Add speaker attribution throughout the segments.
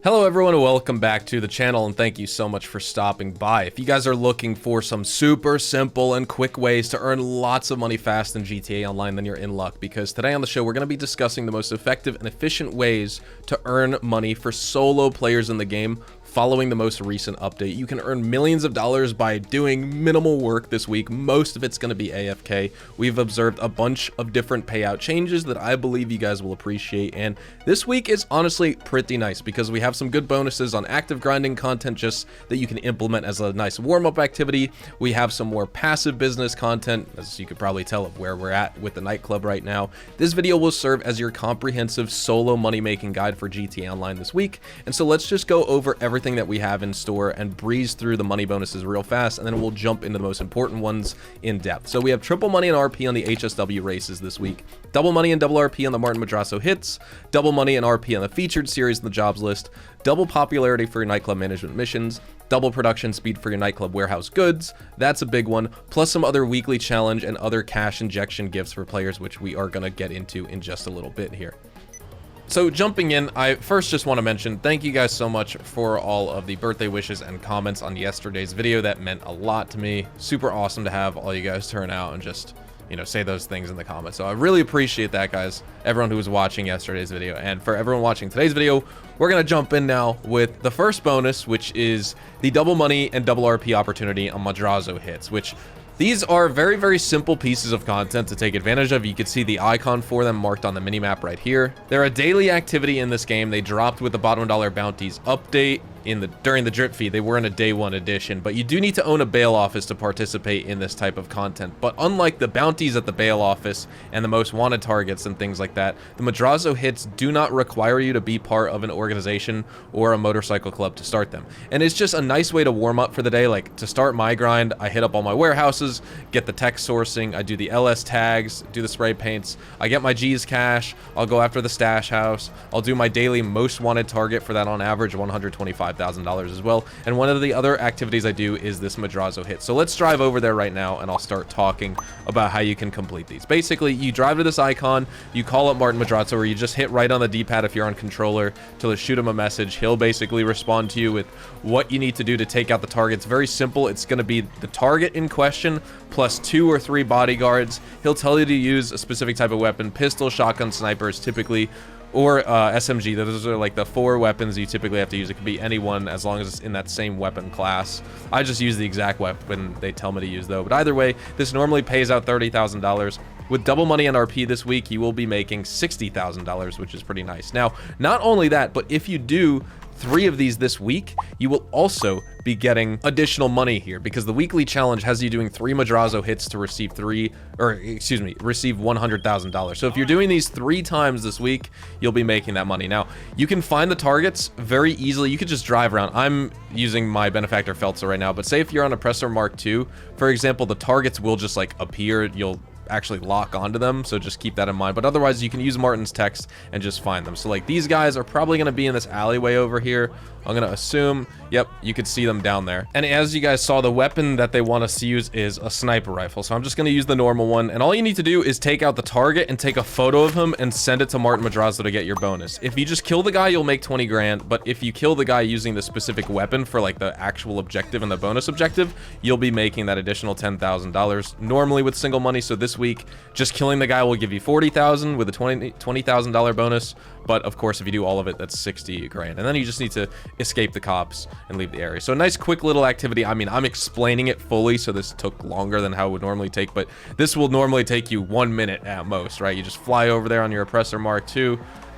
Speaker 1: Hello everyone and welcome back to the channel, and thank you so much for stopping by. If you guys are looking for some super simple and quick ways to earn lots of money fast in GTA Online, then you're in luck, because today on the show we're going to be discussing the most effective and efficient ways to earn money for solo players in the game following the most recent update. You can earn millions of dollars by doing minimal work this week. Most of it's going to be AFK. We've observed a bunch of different payout changes that I believe you guys will appreciate, and this week is honestly pretty nice because we have some good bonuses on active grinding content just that you can implement as a nice warm-up activity. We have some more passive business content, as you could probably tell of where we're at with the Nightclub right now. This video will serve as your comprehensive solo money-making guide for GTA Online this week, and so let's just go over everything that we have in store and breeze through the money bonuses real fast, and then we'll jump into the most important ones in depth. So we have triple money and RP on the HSW races this week, double money and double RP on the Martin Madrazo hits, double money and RP on the featured series in the jobs list, double popularity for your nightclub management missions, double production speed for your nightclub warehouse goods. That's a big one, plus some other weekly challenge and other cash injection gifts for players, which we are going to get into in just a little bit here. So jumping in, I first just want to mention thank you guys so much for all of the birthday wishes and comments on yesterday's video. That meant a lot to me. Super awesome to have all you guys turn out and just, you know, say those things in the comments. So I really appreciate that, guys, everyone who was watching yesterday's video. And for everyone watching today's video, we're going to jump in now with the first bonus, which is the double money and double RP opportunity on Madrazo hits, which these are very, very simple pieces of content to take advantage of. You can see the icon for them marked on the minimap right here. They're a daily activity in this game. They dropped with the bottom dollar bounties update during the drip feed. They were in a day one edition, but you do need to own a bail office to participate in this type of content. But unlike the bounties at the bail office and the most wanted targets and things like that, the Madrazo hits do not require you to be part of an organization or a motorcycle club to start them. And it's just a nice way to warm up for the day. Like, to start my grind, I hit up all my warehouses, get the tech sourcing, I do the LS tags, do the spray paints, I get my G's cash, I'll go after the stash house, I'll do my daily most wanted target for that on average $125,000 as well. And one of the other activities I do is this Madrazo hit. So let's drive over there right now and I'll start talking about how you can complete these. Basically, you drive to this icon, you call up Martin Madrazo, or you just hit right on the D-pad if you're on controller to shoot him a message. He'll basically respond to you with what you need to do to take out the target. It's very simple. It's going to be the target in question plus 2 or 3 bodyguards. He'll tell you to use a specific type of weapon, pistol, shotgun, snipers typically, or SMG. Those are like the 4 weapons you typically have to use. It could be any one as long as it's in that same weapon class. I just use the exact weapon they tell me to use though. But either way, this normally pays out $30,000. With double money and RP this week, you will be making $60,000, which is pretty nice. Now, not only that, but if you do 3 of these this week, you will also be getting additional money here because the weekly challenge has you doing 3 Madrazo hits to receive receive $100,000. So if you're doing these 3 times this week, you'll be making that money. Now, you can find the targets very easily. You could just drive around. I'm using my Benefactor Feltzer right now, but say if you're on Oppressor Mark II, for example, the targets will just like appear. You'll actually lock onto them, so just keep that in mind. But otherwise, you can use Martin's text and just find them. So like these guys are probably going to be in this alleyway over here. I'm going to assume, yep, you could see them down there. And as you guys saw, the weapon that they want us to use is a sniper rifle. So I'm just going to use the normal one. And all you need to do is take out the target and take a photo of him and send it to Martin Madrazo to get your bonus. If you just kill the guy, you'll make 20 grand. But if you kill the guy using the specific weapon for like the actual objective and the bonus objective, you'll be making that additional $10,000 normally with single money. So this week, just killing the guy will give you $40,000 with a $20,000 bonus. But of course, if you do all of it, that's 60 grand. And then you just need to escape the cops and leave the area. So a nice quick little activity. I mean, I'm explaining it fully, so this took longer than how it would normally take, but this will normally take you 1 minute at most, right? You just fly over there on your Oppressor Mark II,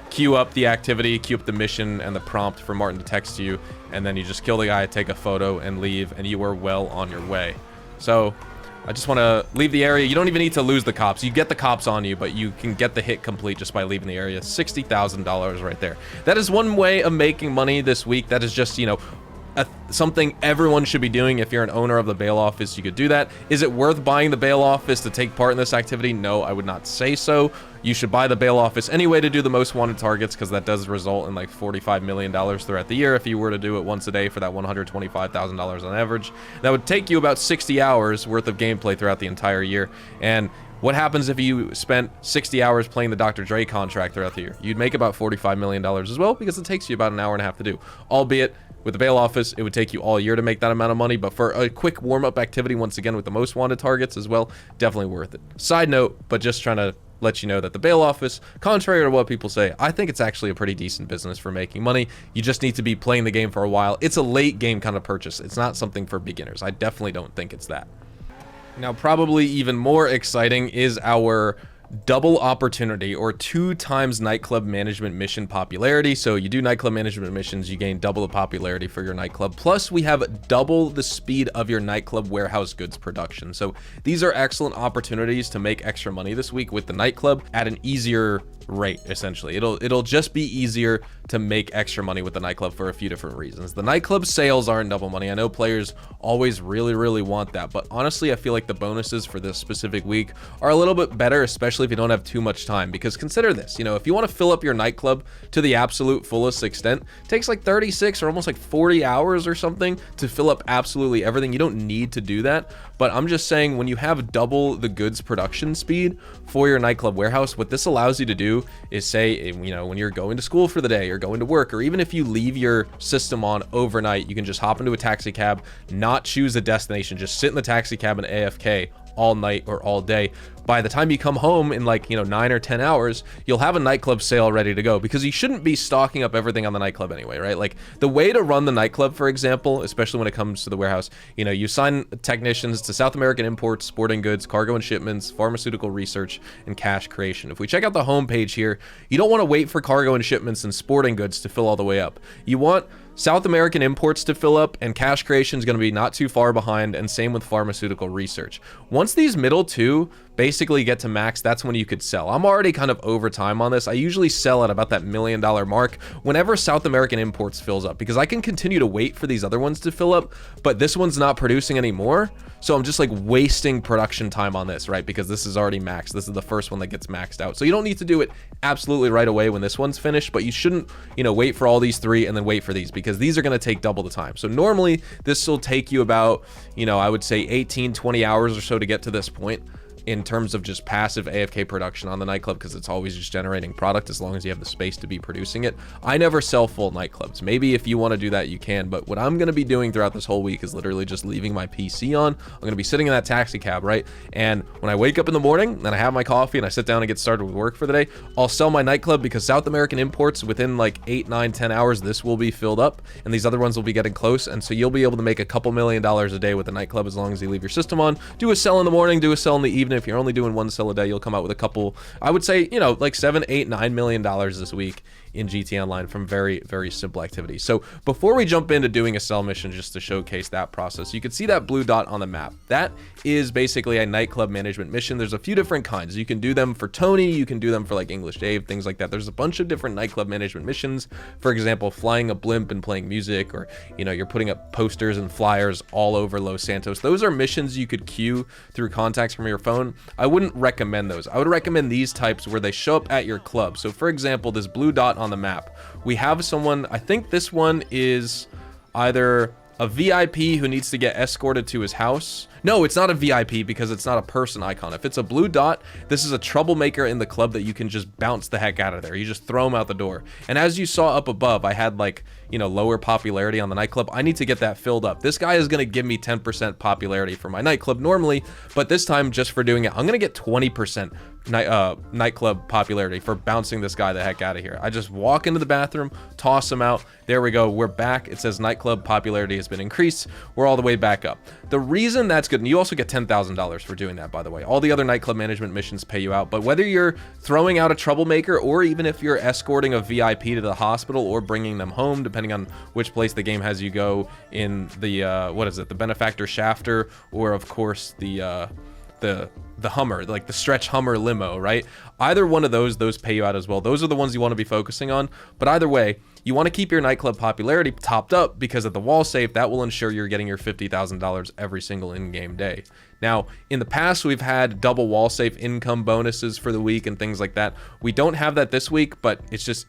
Speaker 1: queue up the activity, queue up the mission and the prompt for Martin to text you, and then you just kill the guy, take a photo, and leave, and you are well on your way. So I just want to leave the area. You don't even need to lose the cops. You get the cops on you, but you can get the hit complete just by leaving the area. $60,000 right there. That is one way of making money this week. That is just, you know, something everyone should be doing. If you're an owner of the bail office, you could do that. Is it worth buying the bail office to take part in this activity? No, I would not say so. You should buy the bail office anyway to do the most wanted targets, because that does result in like $45 million throughout the year if you were to do it once a day for that $125,000 on average. That would take you about 60 hours worth of gameplay throughout the entire year. And What happens if you spent 60 hours playing the Dr. Dre contract throughout the year? You'd make about $45 million as well, because it takes you about an hour and a half to do. Albeit, with the bail office, it would take you all year to make that amount of money, but for a quick warm-up activity, once again, with the most wanted targets as well, definitely worth it. Side note, but just trying to let you know that the bail office, contrary to what people say, I think it's actually a pretty decent business for making money. You just need to be playing the game for a while. It's a late game kind of purchase. It's not something for beginners. I definitely don't think it's that. Now, probably even more exciting is our double opportunity, or 2 times nightclub management mission popularity. So you do nightclub management missions, you gain double the popularity for your nightclub. Plus we have double the speed of your nightclub warehouse goods production. So these are excellent opportunities to make extra money this week with the nightclub at an easier rate. Essentially, it'll just be easier to make extra money with the nightclub for a few different reasons. The nightclub sales aren't double money. I know players always really want that, but honestly I feel like the bonuses for this specific week are a little bit better, especially if you don't have too much time. Because consider this, you know, if you want to fill up your nightclub to the absolute fullest extent, it takes like 36 or almost like 40 hours or something to fill up absolutely everything. You don't need to do that, but I'm just saying, when you have double the goods production speed for your nightclub warehouse, what this allows you to do is, say, you know, when you're going to school for the day or going to work, or even if you leave your system on overnight, you can just hop into a taxi cab, not choose a destination, just sit in the taxi cab and AFK all night or all day. By the time you come home in, like, you know, 9 or 10 hours, you'll have a nightclub sale ready to go, because you shouldn't be stocking up everything on the nightclub anyway, right? Like, the way to run the nightclub, for example, especially when it comes to the warehouse, you know, you assign technicians to South American imports, sporting goods, cargo and shipments, pharmaceutical research, and cash creation. If we check out the homepage here, you don't want to wait for cargo and shipments and sporting goods to fill all the way up. You want South American imports to fill up, and cash creation is going to be not too far behind, and same with pharmaceutical research. Once these middle two basically get to max, that's when you could sell. I'm already kind of over time on this. I usually sell at about that $1 million mark whenever South American imports fills up, because I can continue to wait for these other ones to fill up, but this one's not producing anymore. So I'm just like wasting production time on this, right? Because this is already maxed. This is the first one that gets maxed out. So you don't need to do it absolutely right away when this one's finished, but you shouldn't, you know, wait for all these 3 and then wait for these, because these are going to take double the time. So normally this will take you about, you know, I would say 18-20 hours or so to get to this point in terms of just passive AFK production on the nightclub, because it's always just generating product as long as you have the space to be producing it. I never sell full nightclubs. Maybe if you want to do that, you can, but what I'm going to be doing throughout this whole week is literally just leaving my PC on. I'm going to be sitting in that taxi cab, right? And when I wake up in the morning and I have my coffee and I sit down and get started with work for the day, I'll sell my nightclub, because South American imports, within like 8, 9, 10 hours, this will be filled up and these other ones will be getting close. And so you'll be able to make a couple $1 million a day with the nightclub as long as you leave your system on. Do a sell in the morning, do a sell in the evening. If you're only doing 1 sell a day, you'll come out with a couple, I would say, you know, like $7, $8, $9 million this week in GTA Online from very simple activities. So before we jump into doing a sell mission, just to showcase that process, you can see that blue dot on the map. That is basically a nightclub management mission. There's a few different kinds. You can do them for Tony, you can do them for like English Dave, things like that. There's a bunch of different nightclub management missions. For example, flying a blimp and playing music, or, you know, you're putting up posters and flyers all over Los Santos. Those are missions you could queue through contacts from your phone. I wouldn't recommend those. I would recommend these types where they show up at your club. So for example, this blue dot on the map, we have someone, I think this one is either a VIP who needs to get escorted to his house. No, it's not a VIP because it's not a person icon. If it's a blue dot, this is a troublemaker in the club that you can just bounce the heck out of there. You just throw him out the door. And as you saw up above, I had like, you know, lower popularity on the nightclub. I need to get that filled up. This guy is going to give me 10% popularity for my nightclub normally, but this time, just for doing it, I'm going to get 20% nightclub popularity for bouncing this guy the heck out of here. I just walk into the bathroom, toss him out. There we go. We're back. It says nightclub popularity has been increased. We're all the way back up. The reason that's good, and you also get $10,000 for doing that, by the way. All the other nightclub management missions pay you out, but whether you're throwing out a troublemaker, or even if you're escorting a VIP to the hospital or bringing them home, depending on which place the game has you go in, the what is it, the benefactor shafter, or of course the Hummer, like the stretch Hummer limo, right? Either one of those pay you out as well. Those are the ones you want to be focusing on. But either way, you want to keep your nightclub popularity topped up because at the wall save, that will ensure you're getting your $50,000 every single in-game day. Now, in the past, we've had double wall safe income bonuses for the week and things like that. We don't have that this week, but it's just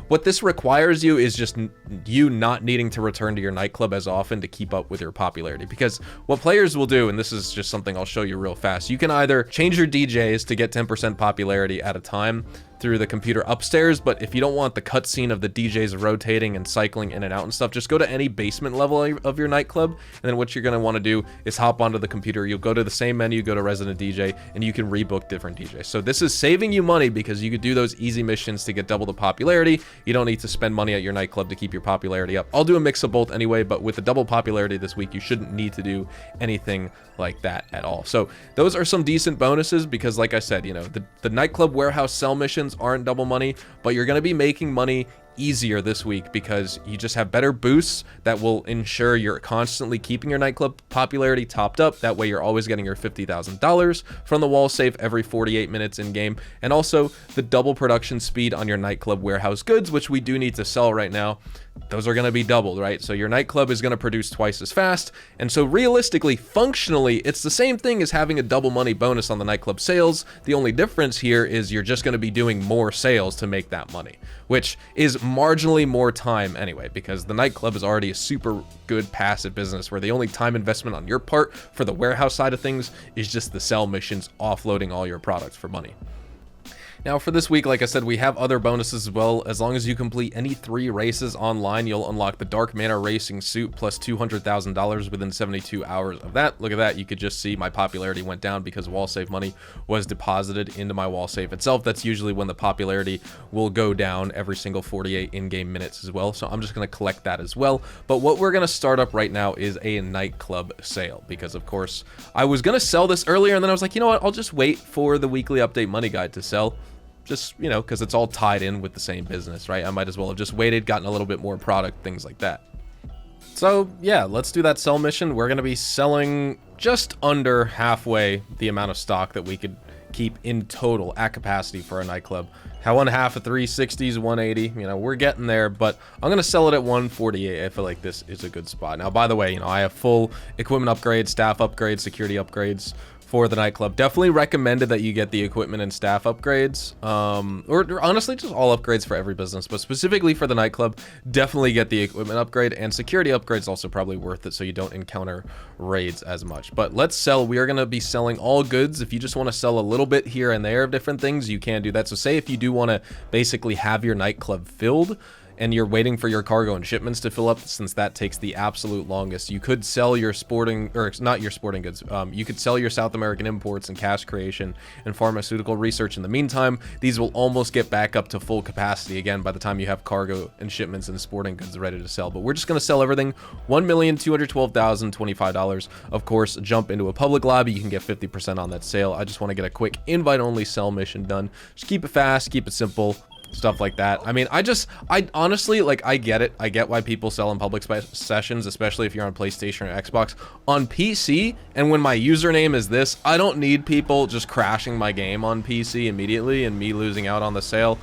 Speaker 1: what this requires you is just you not needing to return to your nightclub as often to keep up with your popularity. Because what players will do, and this is just something I'll show you real fast, you can either change your DJs to get 10% popularity at a time through the computer upstairs, but if you don't want the cutscene of the DJs rotating and cycling in and out and stuff, just go to any basement level of your nightclub, and then what you're going to want to do is hop onto the computer. You'll go to the same menu, go to Resident DJ, and you can rebook different DJs. So this is saving you money because you could do those easy missions to get double the popularity. You don't need to spend money at your nightclub to keep your popularity up. I'll do a mix of both anyway, but with the double popularity this week, you shouldn't need to do anything like that at all. So those are some decent bonuses because, like I said, you know, the nightclub warehouse sell missions aren't double money, but you're going to be making money easier this week because you just have better boosts that will ensure you're constantly keeping your nightclub popularity topped up. That way you're always getting your $50,000 from the wall save every 48 minutes in game, and also the double production speed on your nightclub warehouse goods, which we do need to sell right now. Those are going to be doubled, right? So your nightclub is going to produce twice as fast, and so realistically, functionally, it's the same thing as having a double money bonus on the nightclub sales. The only difference here is you're just going to be doing more sales to make that money, which is marginally more time anyway, because the nightclub is already a super good passive business where the only time investment on your part for the warehouse side of things is just the sell missions, offloading all your products for money. Now for this week, like I said, we have other bonuses as well. As long as you complete any 3 races online, you'll unlock the Dark Manor Racing Suit plus $200,000 within 72 hours of that. Look at that. You could just see my popularity went down because wall save money was deposited into my wall save itself. That's usually when the popularity will go down every single 48 in-game minutes as well. So I'm just going to collect that as well. But what we're going to start up right now is a nightclub sale because, of course, I was going to sell this earlier and then I was like, you know what? I'll just wait for the weekly update money guide to sell. Just, you know, because it's all tied in with the same business, right? I might as well have just waited, gotten a little bit more product, things like that. So yeah, let's do that sell mission. We're going to be selling just under halfway the amount of stock that we could keep in total at capacity for a nightclub. How one half of 360s, 180, you know, we're getting there, but I'm going to sell it at 148. I feel like this is a good spot. Now, by the way, you know, I have full equipment upgrades, staff upgrades, security upgrades for the nightclub. Definitely recommended that you get the equipment and staff upgrades, or honestly just all upgrades for every business, but specifically for the nightclub, definitely get the equipment upgrade, and security upgrades also probably worth it so you don't encounter raids as much. But let's sell. We are going to be selling all goods. If you just want to sell a little bit here and there of different things, you can do that. So say if you do want to basically have your nightclub filled and you're waiting for your cargo and shipments to fill up, since that takes the absolute longest, you could sell your sporting, or not your sporting goods, you could sell your South American imports and cash creation and pharmaceutical research in the meantime. These will almost get back up to full capacity again by the time you have cargo and shipments and sporting goods ready to sell. But we're just going to sell everything $1,212,025. Of course, jump into a public lobby, you can get 50% on that sale. I just want to get a quick invite only sell mission done. Just keep it fast, keep it simple, stuff like that. I mean, I honestly, like, I get it. I get why people sell in public sessions, especially if you're on PlayStation or Xbox. On PC, and when my username is this, I don't need people just crashing my game on PC immediately and me losing out on the sale.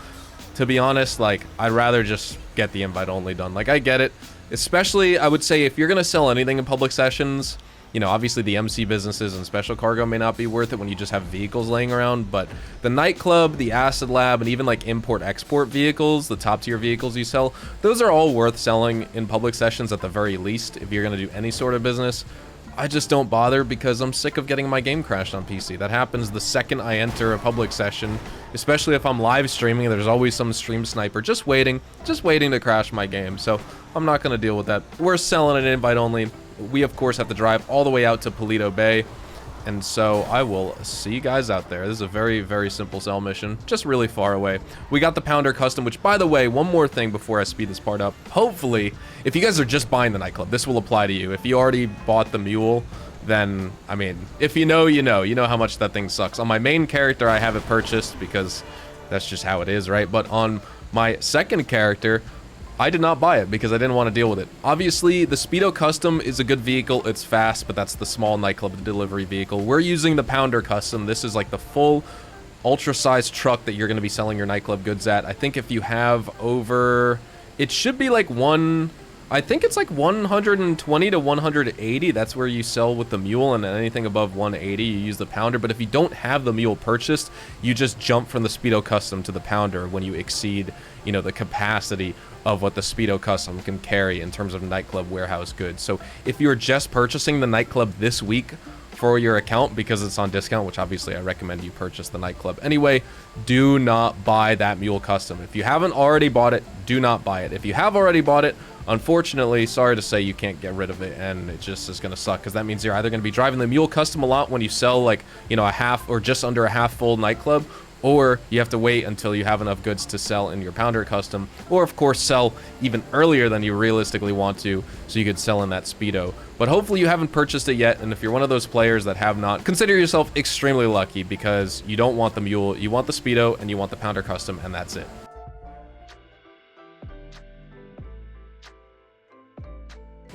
Speaker 1: To be honest, like, I'd rather just get the invite only done. Like, I get it. Especially, I would say, if you're going to sell anything in public sessions, you know, obviously the MC businesses and special cargo may not be worth it when you just have vehicles laying around, but the nightclub, the acid lab, and even like import-export vehicles, the top-tier vehicles you sell, those are all worth selling in public sessions at the very least if you're going to do any sort of business. I just don't bother because I'm sick of getting my game crashed on PC. That happens the second I enter a public session, especially if I'm live streaming. There's always some stream sniper just waiting to crash my game, so I'm not going to deal with that. We're selling an invite only. We, of course, have to drive all the way out to Paleto Bay, and so I will see you guys out there. This is a very, very simple sell mission, just really far away. We got the Pounder Custom, which, by the way, one more thing before I speed this part up. Hopefully, if you guys are just buying the nightclub, this will apply to you. If you already bought the mule, then, I mean, if you know, you know. You know how much that thing sucks. On my main character, I have it purchased because that's just how it is, right? But on my second character, I did not buy it because I didn't want to deal with it. Obviously, the Speedo Custom is a good vehicle. It's fast, but that's the small nightclub delivery vehicle. We're using the Pounder Custom. This is like the full ultra-sized truck that you're going to be selling your nightclub goods at. I think if you have over it should be like I think it's like 120 to 180. That's where you sell with the mule, and anything above 180, you use the pounder. But if you don't have the mule purchased, you just jump from the Speedo Custom to the pounder when you exceed, you know, the capacity of what the Speedo Custom can carry in terms of Nightclub warehouse goods. So if you're just purchasing the Nightclub this week for your account because it's on discount, which obviously I recommend you purchase the Nightclub anyway, do not buy that mule custom. If you haven't already bought it, do not buy it. If you have already bought it, unfortunately, sorry to say, you can't get rid of it, and it just is going to suck, because that means you're either going to be driving the mule custom a lot when you sell, like, you know, a half or just under a half full Nightclub, or you have to wait until you have enough goods to sell in your pounder custom, or of course sell even earlier than you realistically want to, so you could sell in that Speedo. But hopefully you haven't purchased it yet, and if you're one of those players that have not, consider yourself extremely lucky, because you don't want the mule, you want the Speedo, and you want the pounder custom, and that's it.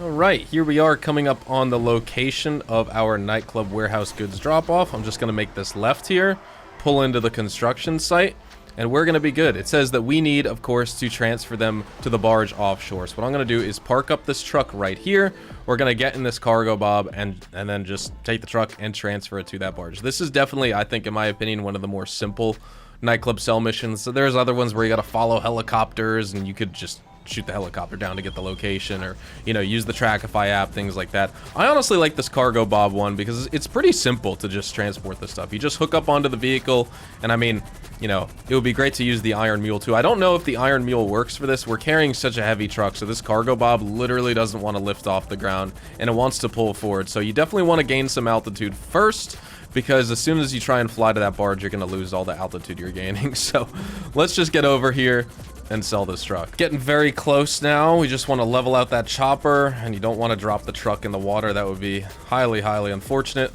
Speaker 1: Alright, here we are coming up on the location of our Nightclub warehouse goods drop-off. I'm just going to make this left here, pull into the construction site, and we're going to be good. It says that we need, of course, to transfer them to the barge offshore. So what I'm going to do is park up this truck right here. We're going to get in this cargo bob and then just take the truck and transfer it to that barge. This is definitely, I think, in my opinion, one of the more simple Nightclub sell missions. So there's other ones where you got to follow helicopters, and you could just shoot the helicopter down to get the location, or, you know, use the Trackify app, things like that. I honestly like this cargo bob one because it's pretty simple to just transport this stuff. You just hook up onto the vehicle, and I mean, you know, it would be great to use the Iron Mule too. I don't know if the Iron Mule works for this. We're carrying such a heavy truck, so this cargo bob literally doesn't want to lift off the ground, and it wants to pull forward. So you definitely want to gain some altitude first, because as soon as you try and fly to that barge, you're going to lose all the altitude you're gaining. So let's just get over here and sell this truck. Getting very close now. We just want to level out that chopper, and you don't want to drop the truck in the water. That would be highly, highly unfortunate.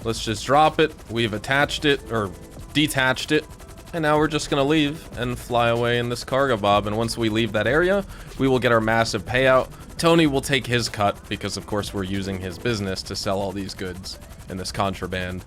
Speaker 1: Let's just drop it. We've attached it, or detached it, and now we're just going to leave and fly away in this cargo bob. And once we leave that area, we will get our massive payout. Tony will take his cut, because of course we're using his business to sell all these goods in this contraband.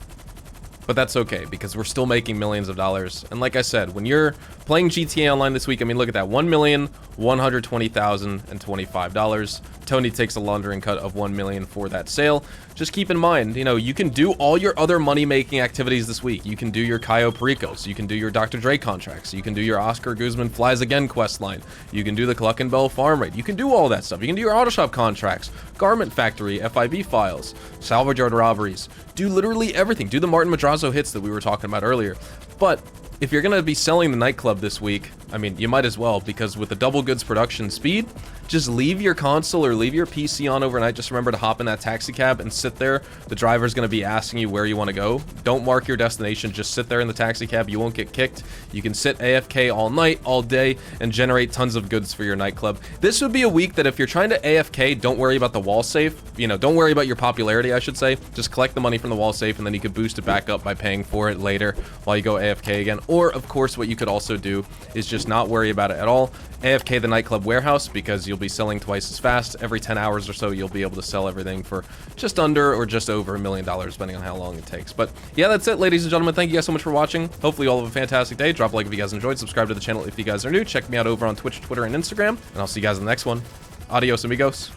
Speaker 1: But that's okay, because we're still making millions of dollars. And like I said, when you're playing GTA Online this week, I mean, look at that, $1,120,025. Tony takes a laundering cut of $1 million for that sale. Just keep in mind, you know, you can do all your other money-making activities this week. You can do your Cayo Pericos, you can do your Dr. Dre contracts, you can do your Oscar Guzman Flies Again quest line, you can do the Cluck and Bell farm raid, you can do all that stuff. You can do your auto shop contracts, Garment Factory, FIB files, salvage yard robberies, do literally everything. Do the Martin Madrazo hits that we were talking about earlier. But if you're going to be selling the Nightclub this week, I mean, you might as well, because with the double goods production speed, just leave your console or leave your PC on overnight. Just remember to hop in that taxi cab and sit there. The driver's going to be asking you where you want to go. Don't mark your destination. Just sit there in the taxi cab. You won't get kicked. You can sit AFK all night, all day, and generate tons of goods for your Nightclub. This would be a week that if you're trying to AFK, don't worry about the wall safe. You know, don't worry about your popularity, I should say. Just collect the money from the wall safe, and then you could boost it back up by paying for it later while you go AFK again. Or, of course, what you could also do is just not worry about it at all. AFK the Nightclub warehouse, because you'll be selling twice as fast. Every 10 hours or so, you'll be able to sell everything for just under or just over $1 million, depending on how long it takes. But yeah, that's it, ladies and gentlemen. Thank you guys so much for watching. Hopefully you all have a fantastic day. Drop a like if you guys enjoyed. Subscribe to the channel if you guys are new. Check me out over on Twitch, Twitter, and Instagram. And I'll see you guys in the next one. Adios, amigos.